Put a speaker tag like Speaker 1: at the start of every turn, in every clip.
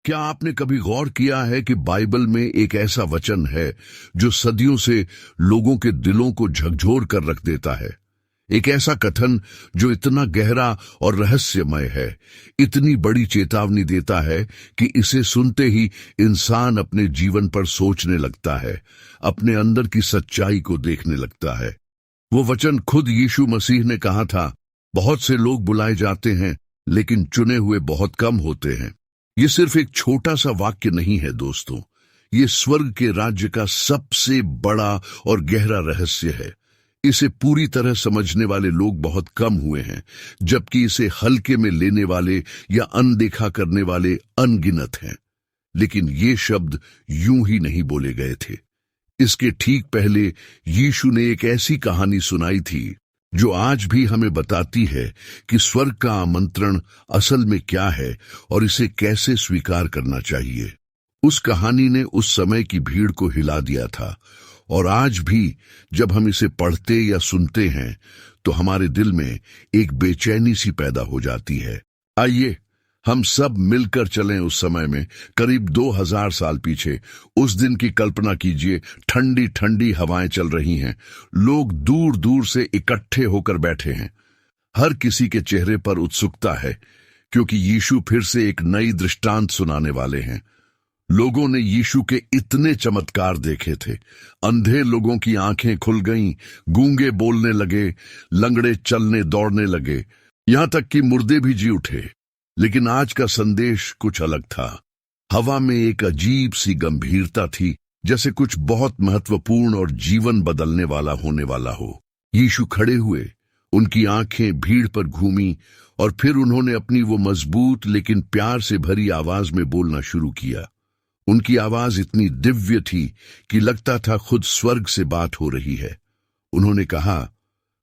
Speaker 1: क्या आपने कभी गौर किया है कि बाइबल में एक ऐसा वचन है जो सदियों से लोगों के दिलों को झकझोर कर रख देता है? एक ऐसा कथन जो इतना गहरा और रहस्यमय है, इतनी बड़ी चेतावनी देता है कि इसे सुनते ही इंसान अपने जीवन पर सोचने लगता है, अपने अंदर की सच्चाई को देखने लगता है। वो वचन खुद यीशु मसीह ने कहा था, बहुत से लोग बुलाए जाते हैं लेकिन चुने हुए बहुत कम होते हैं। ये सिर्फ एक छोटा सा वाक्य नहीं है दोस्तों, ये स्वर्ग के राज्य का सबसे बड़ा और गहरा रहस्य है। इसे पूरी तरह समझने वाले लोग बहुत कम हुए हैं, जबकि इसे हल्के में लेने वाले या अनदेखा करने वाले अनगिनत हैं। लेकिन ये शब्द यूं ही नहीं बोले गए थे। इसके ठीक पहले यीशु ने एक ऐसी कहानी सुनाई थी जो आज भी हमें बताती है कि स्वर्ग का आमंत्रण असल में क्या है और इसे कैसे स्वीकार करना चाहिए। उस कहानी ने उस समय की भीड़ को हिला दिया था, और आज भी जब हम इसे पढ़ते या सुनते हैं तो हमारे दिल में एक बेचैनी सी पैदा हो जाती है। आइए हम सब मिलकर चलें उस समय में, करीब 2000 साल पीछे। उस दिन की कल्पना कीजिए, ठंडी ठंडी हवाएं चल रही हैं, लोग दूर दूर से इकट्ठे होकर बैठे हैं। हर किसी के चेहरे पर उत्सुकता है, क्योंकि यीशु फिर से एक नई दृष्टांत सुनाने वाले हैं। लोगों ने यीशु के इतने चमत्कार देखे थे, अंधे लोगों की आंखें खुल गईं, गूंगे बोलने लगे, लंगड़े चलने दौड़ने लगे, यहां तक कि मुर्दे भी जी उठे। लेकिन आज का संदेश कुछ अलग था। हवा में एक अजीब सी गंभीरता थी, जैसे कुछ बहुत महत्वपूर्ण और जीवन बदलने वाला होने वाला हो। यीशु खड़े हुए, उनकी आंखें भीड़ पर घूमी, और फिर उन्होंने अपनी वो मजबूत लेकिन प्यार से भरी आवाज में बोलना शुरू किया। उनकी आवाज इतनी दिव्य थी कि लगता था खुद स्वर्ग से बात हो रही है। उन्होंने कहा,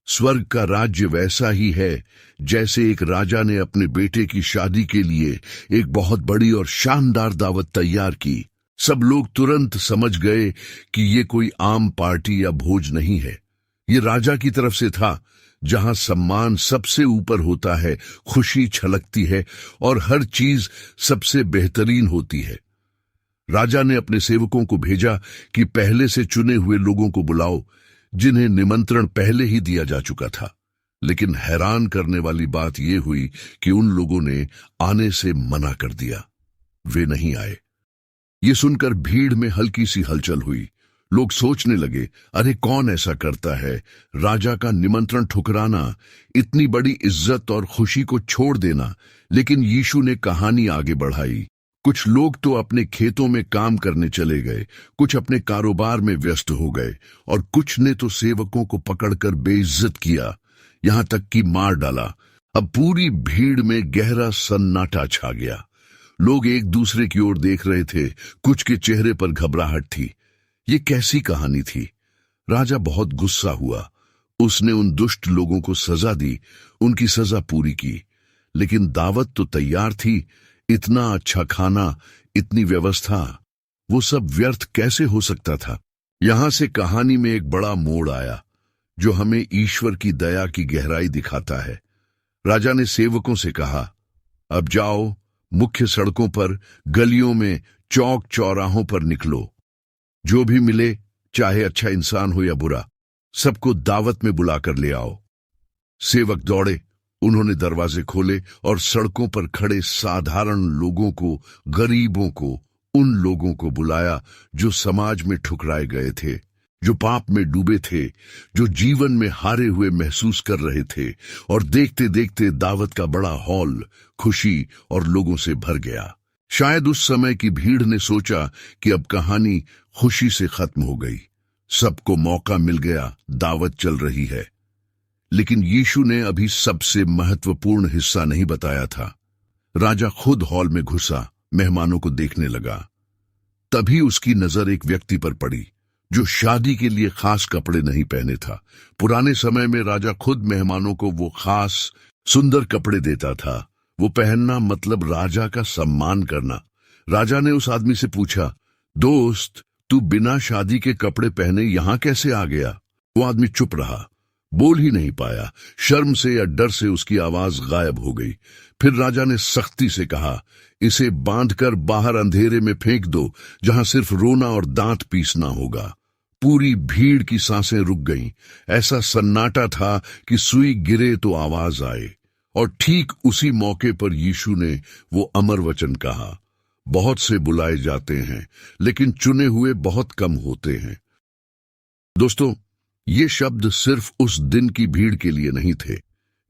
Speaker 1: स्वर्ग का राज्य वैसा ही है जैसे एक राजा ने अपने बेटे की शादी के लिए एक बहुत बड़ी और शानदार दावत तैयार की। सब लोग तुरंत समझ गए कि ये कोई आम पार्टी या भोज नहीं है। ये राजा की तरफ से था, जहां सम्मान सबसे ऊपर होता है, खुशी छलकती है और हर चीज सबसे बेहतरीन होती है। राजा ने अपने सेवकों को भेजा कि पहले से चुने हुए लोगों को बुलाओ, जिन्हें निमंत्रण पहले ही दिया जा चुका था। लेकिन हैरान करने वाली बात यह हुई कि उन लोगों ने आने से मना कर दिया। वे नहीं आए। ये सुनकर भीड़ में हल्की सी हलचल हुई। लोग सोचने लगे, अरे कौन ऐसा करता है, राजा का निमंत्रण ठुकराना, इतनी बड़ी इज्जत और खुशी को छोड़ देना। लेकिन यीशु ने कहानी आगे बढ़ाई। कुछ लोग तो अपने खेतों में काम करने चले गए, कुछ अपने कारोबार में व्यस्त हो गए, और कुछ ने तो सेवकों को पकड़कर बेइज्जत किया, यहां तक कि मार डाला। अब पूरी भीड़ में गहरा सन्नाटा छा गया। लोग एक दूसरे की ओर देख रहे थे, कुछ के चेहरे पर घबराहट थी। ये कैसी कहानी थी? राजा बहुत गुस्सा हुआ। उसने उन दुष्ट लोगों को सजा दी, उनकी सजा पूरी की। लेकिन दावत तो तैयार थी, इतना अच्छा खाना, इतनी व्यवस्था, वो सब व्यर्थ कैसे हो सकता था? यहां से कहानी में एक बड़ा मोड़ आया, जो हमें ईश्वर की दया की गहराई दिखाता है। राजा ने सेवकों से कहा, अब जाओ, मुख्य सड़कों पर, गलियों में, चौक चौराहों पर निकलो। जो भी मिले, चाहे अच्छा इंसान हो या बुरा, सबको दावत में बुलाकर ले आओ। सेवक दौड़े, उन्होंने दरवाजे खोले और सड़कों पर खड़े साधारण लोगों को, गरीबों को, उन लोगों को बुलाया जो समाज में ठुकराए गए थे, जो पाप में डूबे थे, जो जीवन में हारे हुए महसूस कर रहे थे। और देखते देखते दावत का बड़ा हॉल खुशी और लोगों से भर गया। शायद उस समय की भीड़ ने सोचा कि अब कहानी खुशी से खत्म हो गई, सबको मौका मिल गया, दावत चल रही है। लेकिन यीशु ने अभी सबसे महत्वपूर्ण हिस्सा नहीं बताया था। राजा खुद हॉल में घुसा, मेहमानों को देखने लगा। तभी उसकी नजर एक व्यक्ति पर पड़ी जो शादी के लिए खास कपड़े नहीं पहने था। पुराने समय में राजा खुद मेहमानों को वो खास सुंदर कपड़े देता था। वो पहनना मतलब राजा का सम्मान करना। राजा ने उस आदमी से पूछा, दोस्त, तू बिना शादी के कपड़े पहने यहां कैसे आ गया? वो आदमी चुप रहा। बोल ही नहीं पाया। शर्म से या डर से उसकी आवाज गायब हो गई। फिर राजा ने सख्ती से कहा, इसे बांधकर बाहर अंधेरे में फेंक दो, जहां सिर्फ रोना और दांत पीसना होगा। पूरी भीड़ की सांसें रुक गईं। ऐसा सन्नाटा था कि सुई गिरे तो आवाज आए। और ठीक उसी मौके पर यीशु ने वो अमर वचन कहा, बहुत से बुलाए जाते हैं, लेकिन चुने हुए बहुत कम होते हैं। दोस्तों, ये शब्द सिर्फ उस दिन की भीड़ के लिए नहीं थे।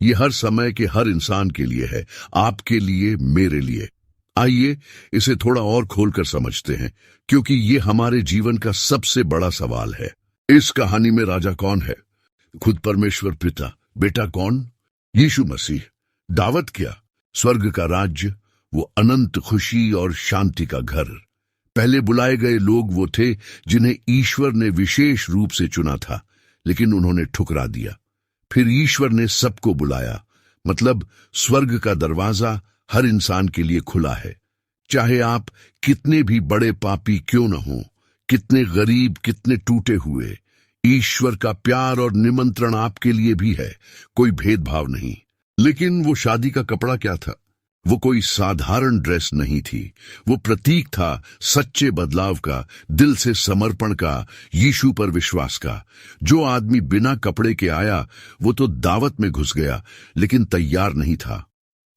Speaker 1: ये हर समय के हर इंसान के लिए है, आपके लिए, मेरे लिए। आइए इसे थोड़ा और खोलकर समझते हैं, क्योंकि ये हमारे जीवन का सबसे बड़ा सवाल है। इस कहानी में राजा कौन है? खुद परमेश्वर पिता। बेटा कौन? यीशु मसीह। दावत क्या? स्वर्ग का राज्य, वो अनंत खुशी और शांति का घर। पहले बुलाए गए लोग वो थे जिन्हें ईश्वर ने विशेष रूप से चुना था, लेकिन उन्होंने ठुकरा दिया। फिर ईश्वर ने सबको बुलाया, मतलब स्वर्ग का दरवाजा हर इंसान के लिए खुला है। चाहे आप कितने भी बड़े पापी क्यों न हो, कितने गरीब, कितने टूटे हुए, ईश्वर का प्यार और निमंत्रण आपके लिए भी है। कोई भेदभाव नहीं। लेकिन वो शादी का कपड़ा क्या था? वो कोई साधारण ड्रेस नहीं थी। वो प्रतीक था सच्चे बदलाव का, दिल से समर्पण का, यीशु पर विश्वास का। जो आदमी बिना कपड़े के आया, वो तो दावत में घुस गया, लेकिन तैयार नहीं था।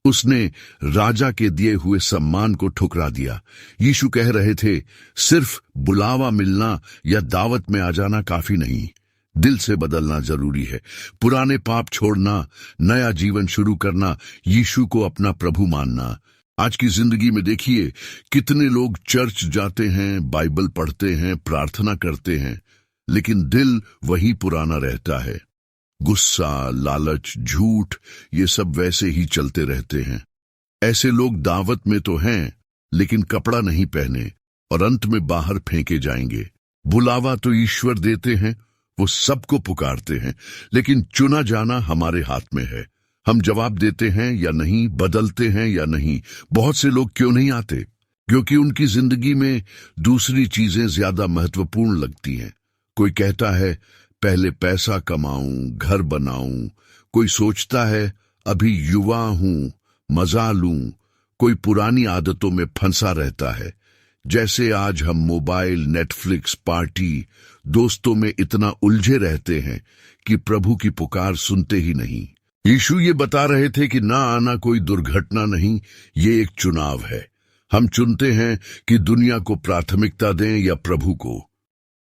Speaker 1: उसने राजा के दिए हुए सम्मान को ठुकरा दिया। यीशु कह रहे थे, सिर्फ बुलावा मिलना या दावत में आ जाना काफी नहीं, दिल से बदलना जरूरी है। पुराने पाप छोड़ना, नया जीवन शुरू करना, यीशु को अपना प्रभु मानना। आज की जिंदगी में देखिए, कितने लोग चर्च जाते हैं, बाइबल पढ़ते हैं, प्रार्थना करते हैं, लेकिन दिल वही पुराना रहता है। गुस्सा, लालच, झूठ, ये सब वैसे ही चलते रहते हैं। ऐसे लोग दावत में तो हैं, लेकिन कपड़ा नहीं पहने और अंत में बाहर फेंके जाएंगे। बुलावा तो ईश्वर देते हैं, वो सबको पुकारते हैं, लेकिन चुना जाना हमारे हाथ में है। हम जवाब देते हैं या नहीं, बदलते हैं या नहीं। बहुत से लोग क्यों नहीं आते? क्योंकि उनकी जिंदगी में दूसरी चीजें ज्यादा महत्वपूर्ण लगती हैं। कोई कहता है, पहले पैसा कमाऊं, घर बनाऊं। कोई सोचता है, अभी युवा हूं, मजा लूं। कोई पुरानी आदतों में फंसा रहता है, जैसे आज हम मोबाइल, नेटफ्लिक्स, पार्टी, दोस्तों में इतना उलझे रहते हैं कि प्रभु की पुकार सुनते ही नहीं। यीशु ये बता रहे थे कि ना आना कोई दुर्घटना नहीं, ये एक चुनाव है। हम चुनते हैं कि दुनिया को प्राथमिकता दें या प्रभु को।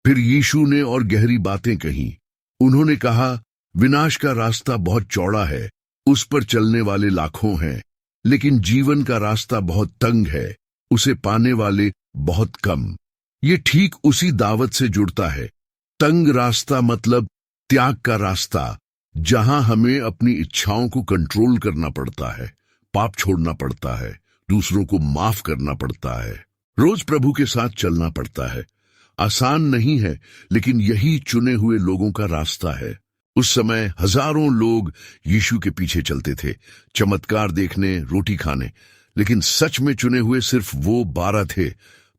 Speaker 1: फिर यीशु ने और गहरी बातें कही। उन्होंने कहा, विनाश का रास्ता बहुत चौड़ा है, उस पर चलने वाले लाखों हैं, लेकिन जीवन का रास्ता बहुत तंग है, उसे पाने वाले बहुत कम। ये ठीक उसी दावत से जुड़ता है। तंग रास्ता मतलब त्याग का रास्ता, जहां हमें अपनी इच्छाओं को कंट्रोल करना पड़ता है, पाप छोड़ना पड़ता है, दूसरों को माफ करना पड़ता है, रोज प्रभु के साथ चलना पड़ता है। आसान नहीं है, लेकिन यही चुने हुए लोगों का रास्ता है। उस समय हजारों लोग यीशु के पीछे चलते थे, चमत्कार देखने, रोटी खाने, लेकिन सच में चुने हुए सिर्फ वो 12 थे।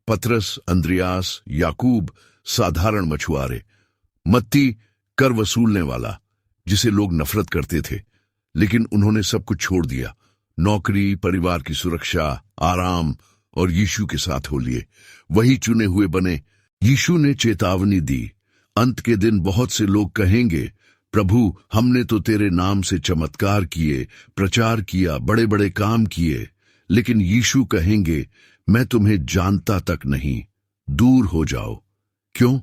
Speaker 1: पतरस, अंद्रियास, याकूब साधारण मछुआरे, मत्ती कर वसूलने वाला जिसे लोग नफरत करते थे, लेकिन उन्होंने सब कुछ छोड़ दिया। नौकरी, परिवार की सुरक्षा, आराम, और यीशु के साथ हो लिए। वही चुने हुए बने। यीशु ने चेतावनी दी, अंत के दिन बहुत से लोग कहेंगे, प्रभु, हमने तो तेरे नाम से चमत्कार किए, प्रचार किया, बड़े बड़े काम किए। लेकिन यीशु कहेंगे, मैं तुम्हें जानता तक नहीं, दूर हो जाओ। क्यों?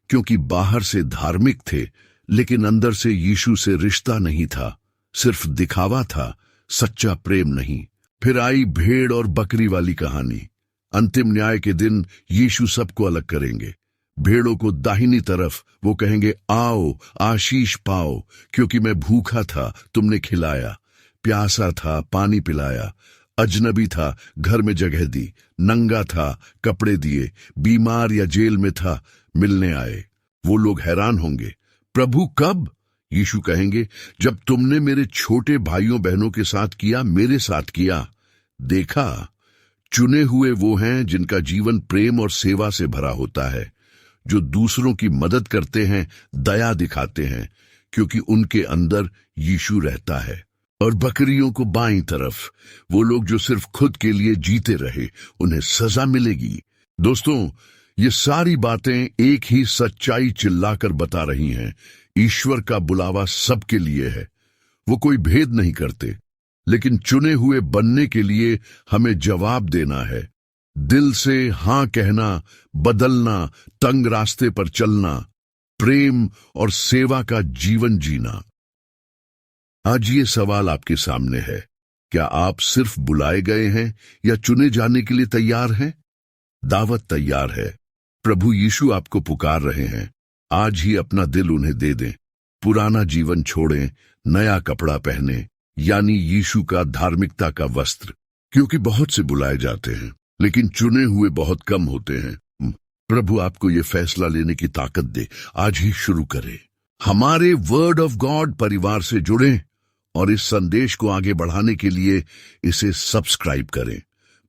Speaker 1: क्योंकि बाहर से धार्मिक थे, लेकिन अंदर से यीशु से रिश्ता नहीं था, सिर्फ दिखावा था, सच्चा प्रेम नहीं। फिर आई भेड़ और बकरी वाली कहानी। अंतिम न्याय के दिन यीशु सबको अलग करेंगे। भेड़ों को दाहिनी तरफ, वो कहेंगे, आओ, आशीष पाओ, क्योंकि मैं भूखा था, तुमने खिलाया, प्यासा था, पानी पिलाया, अजनबी था, घर में जगह दी, नंगा था, कपड़े दिए, बीमार या जेल में था, मिलने आए। वो लोग हैरान होंगे, प्रभु कब? यीशु कहेंगे, जब तुमने मेरे छोटे भाइयों बहनों के साथ किया, मेरे साथ किया। देखा, चुने हुए वो हैं जिनका जीवन प्रेम और सेवा से भरा होता है, जो दूसरों की मदद करते हैं, दया दिखाते हैं, क्योंकि उनके अंदर यीशु रहता है। और बकरियों को बाईं तरफ, वो लोग जो सिर्फ खुद के लिए जीते रहे, उन्हें सजा मिलेगी। दोस्तों, ये सारी बातें एक ही सच्चाई चिल्लाकर बता रही हैं। ईश्वर का बुलावा सबके लिए है। वो कोई भेद नहीं करते, लेकिन चुने हुए बनने के लिए हमें जवाब देना है। दिल से हां कहना, बदलना, तंग रास्ते पर चलना, प्रेम और सेवा का जीवन जीना। आज ये सवाल आपके सामने है, क्या आप सिर्फ बुलाए गए हैं या चुने जाने के लिए तैयार हैं? दावत तैयार है। प्रभु यीशु आपको पुकार रहे हैं। आज ही अपना दिल उन्हें दे दें। पुराना जीवन छोड़ें, नया कपड़ा पहने, यानी यीशु का धार्मिकता का वस्त्र। क्योंकि बहुत से बुलाए जाते हैं, लेकिन चुने हुए बहुत कम होते हैं। प्रभु आपको ये फैसला लेने की ताकत दे। आज ही शुरू करें। हमारे वर्ड ऑफ गॉड परिवार से जुड़ें और इस संदेश को आगे बढ़ाने के लिए इसे सब्सक्राइब करें।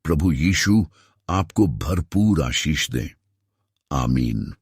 Speaker 1: प्रभु यीशु आपको भरपूर आशीष दें। आमीन।